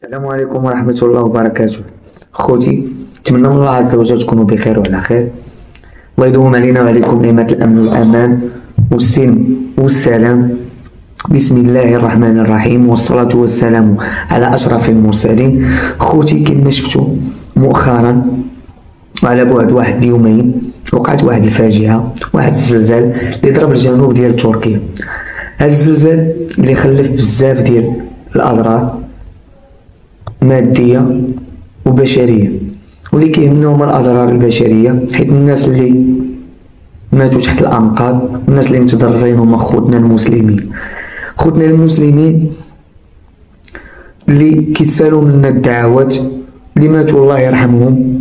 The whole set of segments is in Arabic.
السلام عليكم ورحمة الله وبركاته. خوتي، نتمنى من الله عز وجل تكونوا بخير وعلى خير. الله يدوم علينا وعليكم نعمة الأمن والأمان والسلم والسلام. بسم الله الرحمن الرحيم، والصلاة والسلام على أشرف المرسلين. خوتي، كما شفتوا مؤخرا وعلى بعد واحد اليومين وقعت واحد الفاجعة، واحد الزلزال اللي ضرب الجنوب ديال تركيا. هذا الزلزال اللي خلف بزاف ديال الأضرار مادية وبشرية، واللي كيهمنا هما الأضرار البشرية، حيت الناس اللي ماتوا تحت الأنقاض والناس اللي متضررين هما خوتنا المسلمين. خوتنا المسلمين اللي كيتسالوا منا الدعوات، اللي ماتوا الله يرحمهم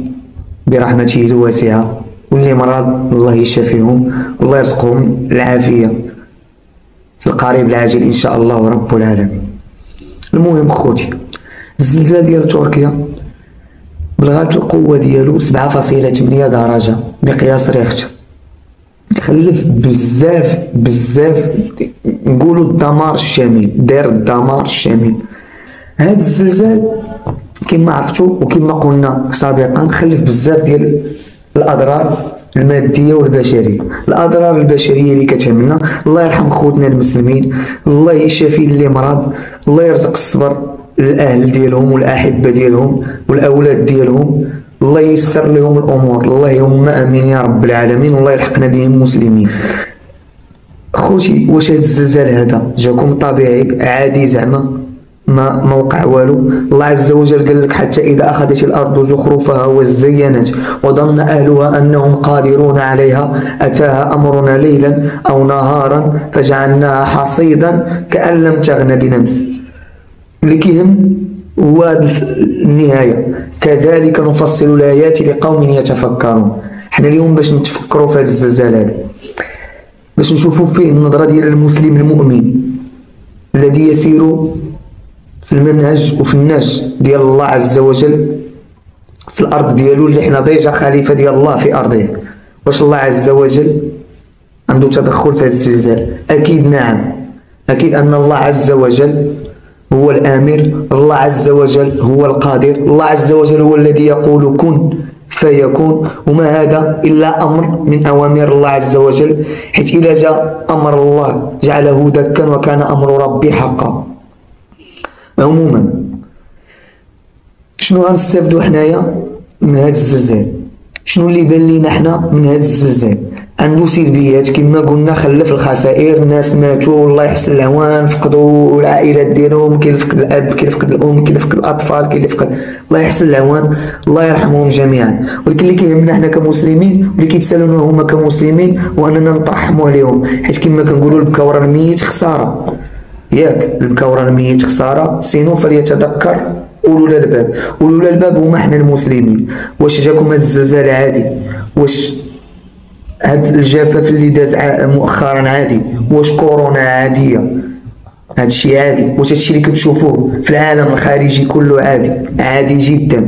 برحمته الواسعة، واللي مرض الله يشافيهم والله يرزقهم العافية في القريب العاجل إن شاء الله رب العالمين. المهم خوتي، الزلزال ديال تركيا بلغات القوة ديالو 7.8 درجة مقياس ريختر، خلف بزاف نقولوا الدمار الشامل، دار الدمار الشامل. هاد الزلزال كما عرفتوا وكما قلنا سابقا خلف بزاف ديال الأضرار المادية والبشرية. الأضرار البشرية اللي كتهمنا، الله يرحم خوتنا المسلمين، الله يشافي اللي مرض، الله يرزق الصبر للأهل ديالهم والأحبة ديالهم والأولاد ديالهم، الله ييسر لهم الأمور، اللهم آمين يا رب العالمين، والله يلحقنا بهم مسلمين. خوتي، واش هاد الزلزال هذا جاكم طبيعي عادي زعما ما وقع والو؟ الله عز وجل قال لك حتى إذا أخذت الأرض زخرفها وزينت وظن أهلها أنهم قادرون عليها أتاها أمرنا ليلا أو نهارا فجعلناها حصيدا كأن لم تغن بنمس. اللي كيهم هو النهاية، كذلك نفصل الآيات لقوم يتفكرون. حنا اليوم باش نتفكروا في هذا الزلزال هذا، باش نشوفوا فيه النظرة ديال المسلم المؤمن الذي يسير في المنهج وفي النهج ديال الله عز وجل في الأرض ديالو، اللي حنا ديجا خليفة ديال الله في أرضه. واش الله عز وجل عنده تدخل في هذا الزلزال؟ أكيد نعم، أكيد أن الله عز وجل هو الآمر، الله عز وجل هو القادر، الله عز وجل هو الذي يقول كن فيكون، وما هذا إلا أمر من أوامر الله عز وجل، حيث إذا جاء أمر الله جعله دكا وكان أمر ربي حقا. عموما شنو غنستافدو حنايا من هذا الزلزال؟ شنو اللي بان لينا حنا من هذا الزلزال؟ عنده سلبيات كما قلنا، خلف الخسائر، الناس ماتوا الله يحسن العوان، فقدوا العائلات ديالهم، كاين اللي فقد الاب، كاين اللي فقد الام، كاين اللي فقد الاطفال، كاين اللي فقد، الله يحسن العوان الله يرحمهم جميعا. ولكن اللي كيهمنا حنا كمسلمين واللي كيتسالونا هما كمسلمين هو اننا نترحموا عليهم، حيت كما كنقولوا البكا ورا الميت خساره، ياك البكا ورا الميت خساره، سينو فليتذكر أولو الألباب. أولو الألباب هما حنا المسلمين. واش جاكم هذا الزلزال عادي؟ واش هاد الجفاف اللي داز مؤخرا عادي؟ واش كورونا عادية؟ هادشي عادي؟ واش هادشي اللي كتشوفوه في العالم الخارجي كله عادي؟ عادي جدا.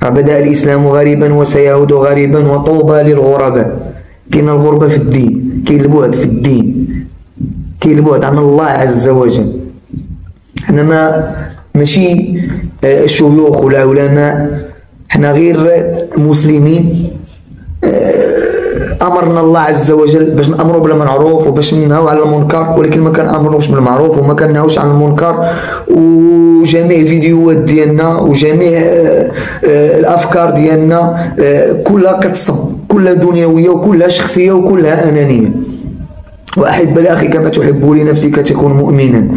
بدأ الإسلام غريبا وسيعود غريبا وطوبى للغرباء. كاين الغربة في الدين، كاين البعد في الدين، كاين البعد عن الله عز وجل. حنا ماشي شيوخ ولا علماء، حنا غير مسلمين. امرنا الله عز وجل باش نامروا بالمعروف وباش ننهوا على المنكر، ولكن ما كنامروش بالمعروف وما كنهاوش عن المنكر. وجميع الفيديوهات ديالنا وجميع الافكار ديالنا كلها كتصب، كلها دنيويه وكلها شخصيه وكلها انانيه. وأحب لأخي كما تحب لنفسك تكون مؤمنا.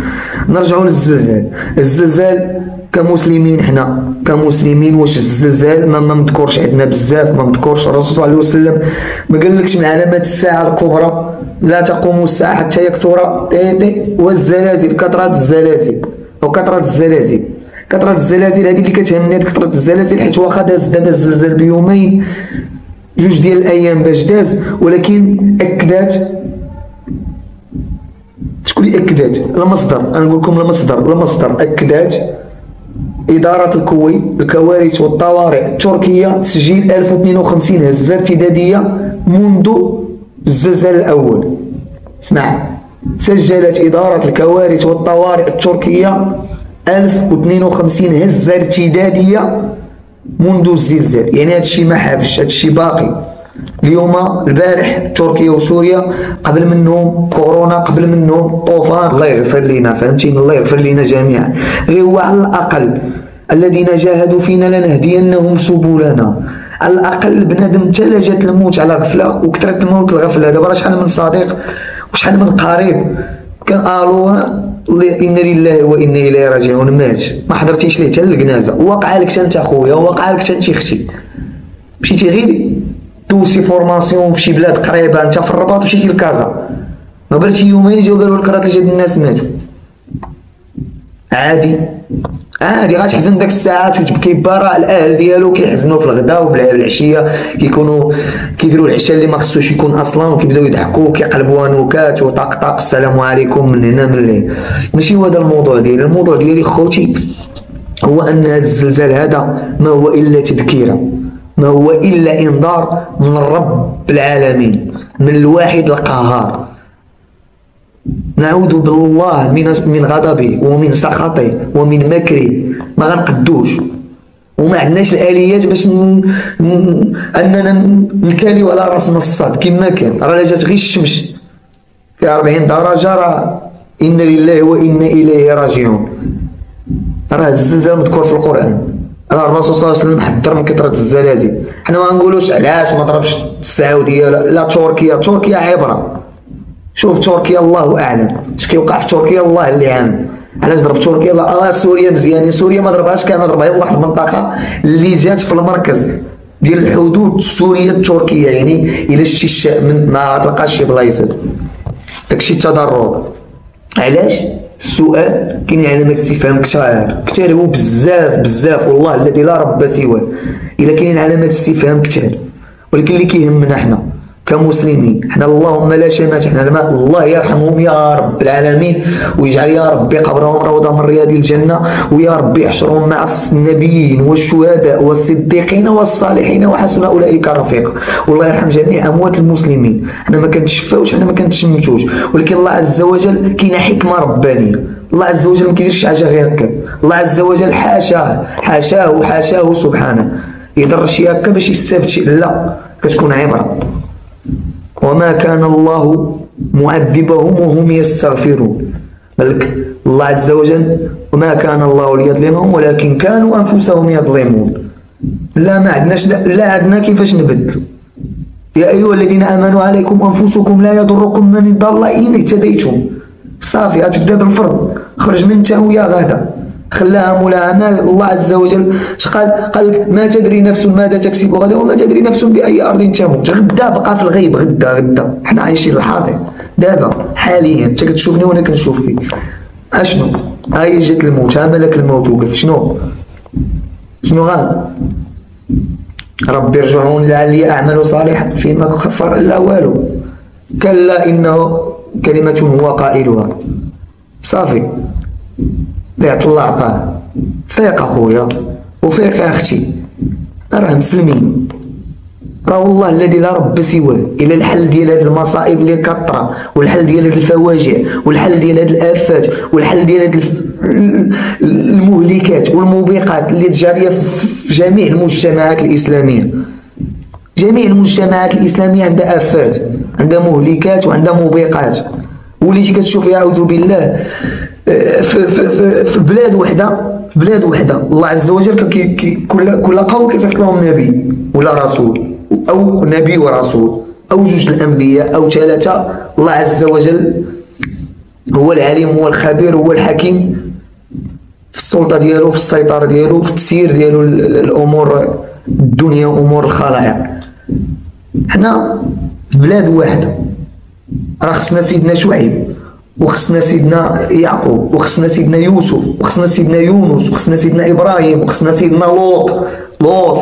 نرجعوا للزلزال. الزلزال كمسلمين، حنا كمسلمين واش الزلزال ما مذكورش عندنا بزاف، ما مذكورش. الرسول صلى الله عليه وسلم ما قالكش من علامات الساعة الكبرى لا تقوم الساعة حتى يكثر والزلازل، كثرة الزلازل وكثرة الزلازل. كثرة الزلازل هذه اللي كتهمني، كثرة الزلازل، حيت واخا داز دابا الزلزال بيومين جوج ديال الأيام باش داز، ولكن أكدات. شكون اللي أكدات؟ المصدر، أنا نقول لكم المصدر أكدات إدارة الكوارث والطوارئ التركية تسجيل 1052 هزة ارتدادية منذ الزلزال الأول. اسمع، سجلت إدارة الكوارث والطوارئ التركية 1052 هزة ارتدادية منذ الزلزال، يعني هادشي ما حابش، هادشي باقي. اليوم البارح تركيا وسوريا، قبل منهم كورونا، قبل منهم طوفان، الله يغفر لنا، فهمتيني؟ الله يغفر لنا جميعا. غير هو على الاقل الذين جاهدوا فينا لنهدينهم سبلنا. على الاقل بنادم حتى لا جات الموت على غفله، وكثرت الموت الغفله. دابا راه شحال من صديق وشحال من قريب كان انا لله وانا اليه راجعون مات، ما حضرتيش ليه حتى الجنازه. وقع لك انت اخويا، وقع لك انت اختي، مشيتي غير دوزتي فورماسيون في شي بلاد قريبه، انت في الرباط مشيتي لكازا، ما بلاتي يومين جاو قالوا لك راه ثلاثه د الناس ماتوا. عادي عادي، غتحزن داك الساعات وتبكي برا. الاهل ديالو كيحزنوا في الغداء وبالعشيه كيكونوا كيديروا العشاء اللي ما خصوش يكون اصلا، وكيبداو يضحكوا وكيقلبوها نكات وطق السلام عليكم من هنا من لهنا. ماشي هو هذا الموضوع ديالي. الموضوع ديالي خوتي هو ان هذا الزلزال هذا ما هو الا تذكيره، ما هو الا انذار من رب العالمين، من الواحد القهار. نعوذ بالله من غضبه ومن سخطه ومن مكره، ما غنقدوش وما عندناش الاليات باش اننا نكاليو على راسنا الصاد كما كان. راه جات غير الشمس في 40 درجه، راه انا لله وانا اليه راجعون. راه الزلزال مذكور في القران، راه الرسول صلى الله عليه وسلم حذر من كثره الزلازل. حنا ما نقولوش علاش ما ضربش السعوديه لا تركيا عبره. شوف تركيا الله اعلم اش كيوقع في تركيا، الله اللي عالم. علاش ضرب تركيا؟ لا سوريا مزيان، سوريا ما ضربهاش، كان ضربها واحد المنطقه اللي جات في المركز ديال الحدود السوريه التركيه، يعني الا شتي الشام ما تلقاش شي بلايص. داكشي التضرر. علاش؟ السؤال كاين علامات استفهام كثار هو بزاف والله الذي لا رب سواه. الا كاينين علامات استفهام كثار، ولكن اللي كيهمنا حنا كمسلمين، حنا اللهم لا شمات، حنا الله يرحمهم يا رب العالمين، ويجعل يا ربي قبرهم روضه من رياض الجنه، ويا ربي يحشرهم مع النبيين والشهداء والصديقين والصالحين وحسن اولئك رفيقا. والله يرحم جميع اموات المسلمين. حنا ما كنتشفاوش، حنا ما كنتشمتوش، ولكن الله عز وجل كاينه حكمه ربانيه. الله عز وجل ما كيديرش حاجه غير هكا. الله عز وجل حاشاه سبحانه يضر شي هكا باش يستافد شي، لا، كتكون عبره. وما كان الله معذبهم وهم يستغفرون. بلك الله عز وجل وما كان الله ليظلمهم ولكن كانوا انفسهم يظلمون. لا ما عندناش، لا عندنا كيفاش نبدلوا. يا ايها الذين امنوا عليكم انفسكم لا يضركم من ضل ان اهتديتم. صافي غتبدا بالفرض، خرج من انت ويا غدا، خلاها ملاهمة. الله عز وجل قال لك ما تدري نفس ماذا تكسب غدا وما تدري نفس بأي أرض تموت. غدا بقى في الغيب، غدا حنا عايشين الحاضر دابا حاليا. انت كتشوفني وانا كنشوف فيك. اشنو؟ هاي جات الموت، ها ملك الموت وقف. شنو غاد؟ ربي ارجعون لعلي اعمل صالحا فيما كفر الا والو. كلا انه كلمة هو قائلها. صافي اللي عطا الله عطاه. فيق اخويا وفيق يا اختي، راه مسلمين، راه والله الذي لا رب سواه. الى الحل ديال هذه المصائب اللي كطرا، والحل ديال هذه الفواجع، والحل ديال هذه الافات، والحل ديال هذه المهلكات والموبقات اللي جاريه في جميع المجتمعات الاسلاميه. جميع المجتمعات الاسلاميه عندها افات، عندها مهلكات وعندها موبقات. وليتي كتشوف يعوذ بالله في بلاد وحده الله عز وجل كل قوم كيصيفط لهم نبي ولا رسول، او نبي ورسول، او جوج الانبياء او ثلاثه. الله عز وجل هو العليم، هو الخبير، هو الحكيم في السلطه ديالو، في السيطره ديالو، في التسيير ديالو الامور الدنيا وامور الخلائق. حنا في بلاد واحده، راه خصنا سيدنا شعيب، وخصنا سيدنا يعقوب، وخصنا سيدنا يوسف، وخصنا سيدنا يونس، وخصنا سيدنا ابراهيم، وخصنا سيدنا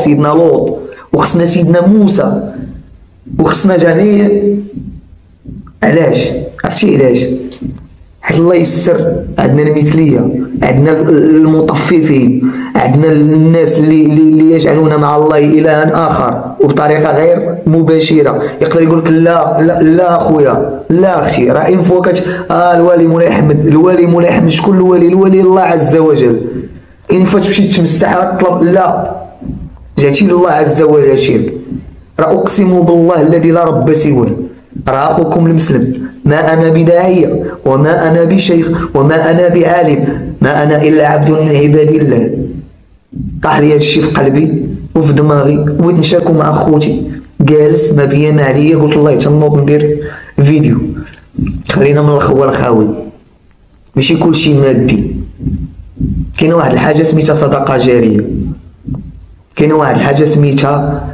سيدنا لوط، وخصنا سيدنا موسى، وخصنا جميع. علاش؟ عرفتي علاش؟ حيت الله يسر. عندنا المثليه، عندنا المطففين، عندنا الناس اللي يجعلون مع الله الها اخر وبطريقه غير مباشره. يقدر يقول لك لا لا لا اخويا، لا اختي، راه ان فوا الوالي مولاي احمد، الوالي مولاي احمد. شكون الوالي؟ الوالي الله عز وجل. ان فوا تمشي تمسح غتطلب، لا، جاتي لله عز وجل شرك. راه اقسم بالله الذي لا رب سواه، راه اخوكم المسلم. ما انا بداعيه وما انا بشيخ وما انا بعالم، ما انا الا عبد من عباد الله. طاح لي هادشي في قلبي وفي دماغي، وبغيت نشاركو مع خوتي. جالس ما بيا ما عليا، قلت الله تنوض ندير فيديو. خلينا من الخوه الخاوي، ماشي كلشي مادي. كاينه واحد الحاجه سميتها صدقه جاريه، كاينه واحد الحاجه سميتها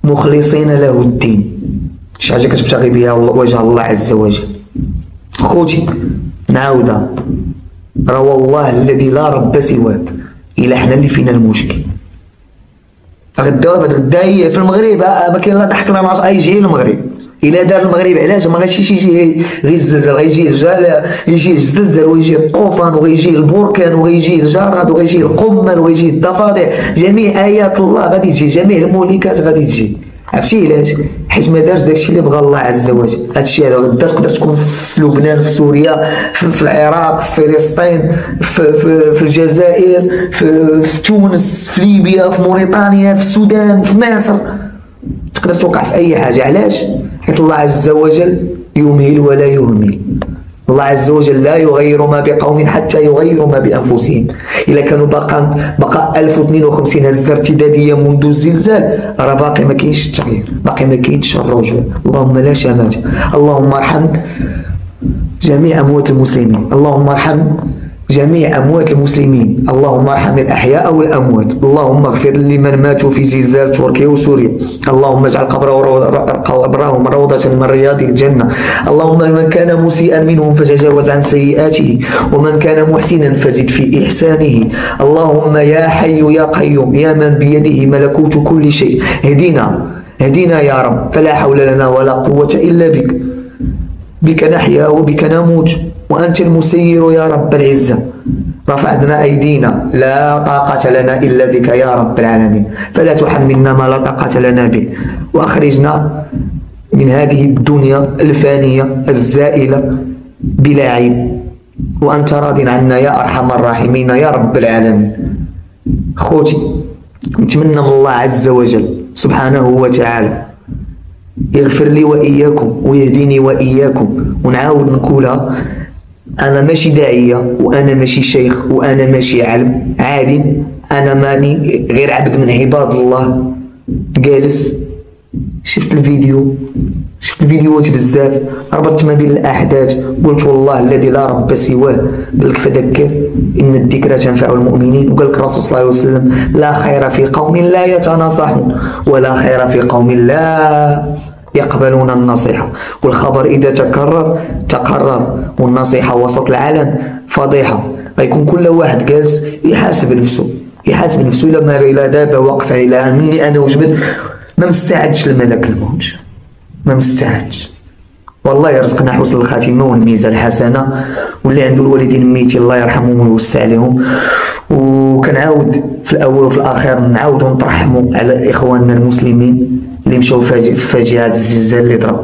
مخلصين له الدين، شي حاجه كتبتغي بها وجه الله عز وجل. خوتي نعاودها، راه والله الذي لا رب سواه الا حنا اللي فينا المشكل. غدا هي في المغرب، ما كاين لا ضحك لا ناس يجي المغرب. الا دار المغرب علاش ما غاديش يجي غير الزلزال، غيجي الزلزال ويجي الطوفان وغيجي البركان وغيجي الجراد وغيجي القمل وغيجي الضفادع، جميع ايات الله غادي تجي، جميع المهلكات غادي تجي. عرفتي علاش؟ حيت ما دارش داكشي اللي بغى الله عز وجل. هادشي هذا غدا تقدر تكون في لبنان، في سوريا، في العراق، في فلسطين، في الجزائر، في تونس، في ليبيا، في موريتانيا، في السودان، في مصر، تقدر توقع في اي حاجه. علاش؟ حيت الله عز وجل يمهل ولا يهمل. الله عز وجل لا يغير ما بقوم حتى يغيروا ما بانفسهم. الا كانوا بقى 1052 هزه ارتداديه منذ الزلزال، راه باقي ما كاينش التغيير، باقي ما كاينش الرجوع. اللهم لا شماتة. اللهم ارحم جميع اموات المسلمين، اللهم ارحم جميع أموات المسلمين، اللهم ارحم الأحياء والأموات، اللهم اغفر لمن ماتوا في زلزال تركيا وسوريا، اللهم اجعل قبرهم روضة من رياض الجنة، اللهم من كان مسيئا منهم فتجاوز عن سيئاته، ومن كان محسنا فزد في إحسانه، اللهم يا حي يا قيوم يا من بيده ملكوت كل شيء، اهدنا يا رب، فلا حول لنا ولا قوة إلا بك، بك نحيا وبك نموت، وأنت المسير يا رب العزة. رفعنا أيدينا، لا طاقة لنا إلا بك يا رب العالمين، فلا تحملنا ما لا طاقة لنا به، وأخرجنا من هذه الدنيا الفانية الزائلة بلا عيب، وأنت راض عنا يا أرحم الراحمين يا رب العالمين. خوتي نتمنى من الله عز وجل سبحانه وتعالى يغفر لي وإياكم ويهديني وإياكم. ونعاود نقولها، أنا ماشي داعية وأنا ماشي شيخ وأنا ماشي عالم، أنا ماني غير عبد من عباد الله جالس. شفت الفيديوهات بزاف، ربطت ما بين الأحداث، قلت والله الذي لا رب سواه. قال لك فذكر إن الذكرى تنفع المؤمنين، وقال لك الرسول صلى الله عليه وسلم لا خير في قوم لا يتناصحون ولا خير في قوم لا يقبلون النصيحة، والخبر إذا تكرر والنصيحة وسط العلن فضيحة. غيكون كل واحد جالس يحاسب نفسه إلا دابا واقفة إلى مني أنا وجبت ما مستعدش الملك الموت، ما مستعدش. والله يرزقنا حسن الخاتمة والميزة الحسنة، واللي عنده الوالدين ميتين الله يرحمهم ويوسع عليهم. وكنعاود في الأول وفي الأخير نعاودو نترحموا على إخواننا المسلمين اللي مشاو في فاجعة الزلزال اللي ضرب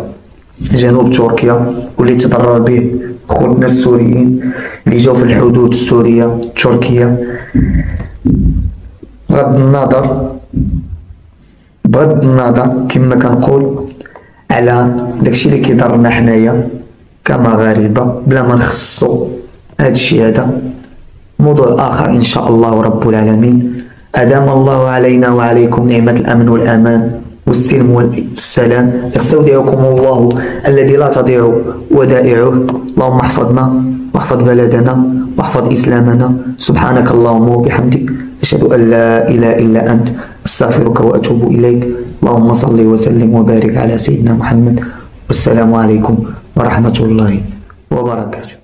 جنوب تركيا واللي تضرر به خوتنا السوريين اللي جاو في الحدود السورية التركية. بغض النظر كما كنقول على داكشي اللي كيضرنا حنايا كمغاربة، بلا ما نخصو هادشي هذا موضوع آخر إن شاء الله رب العالمين. أدام الله علينا وعليكم نعمة الأمن والأمان والسلم والسلام. استودعكم الله الذي لا تضيع ودائعه. اللهم احفظنا واحفظ بلدنا واحفظ إسلامنا. سبحانك اللهم وبحمدك، أشهد أن لا إله إلا أنت، أستغفرك وأتوب إليك. اللهم صل وسلم وبارك على سيدنا محمد، والسلام عليكم ورحمة الله وبركاته.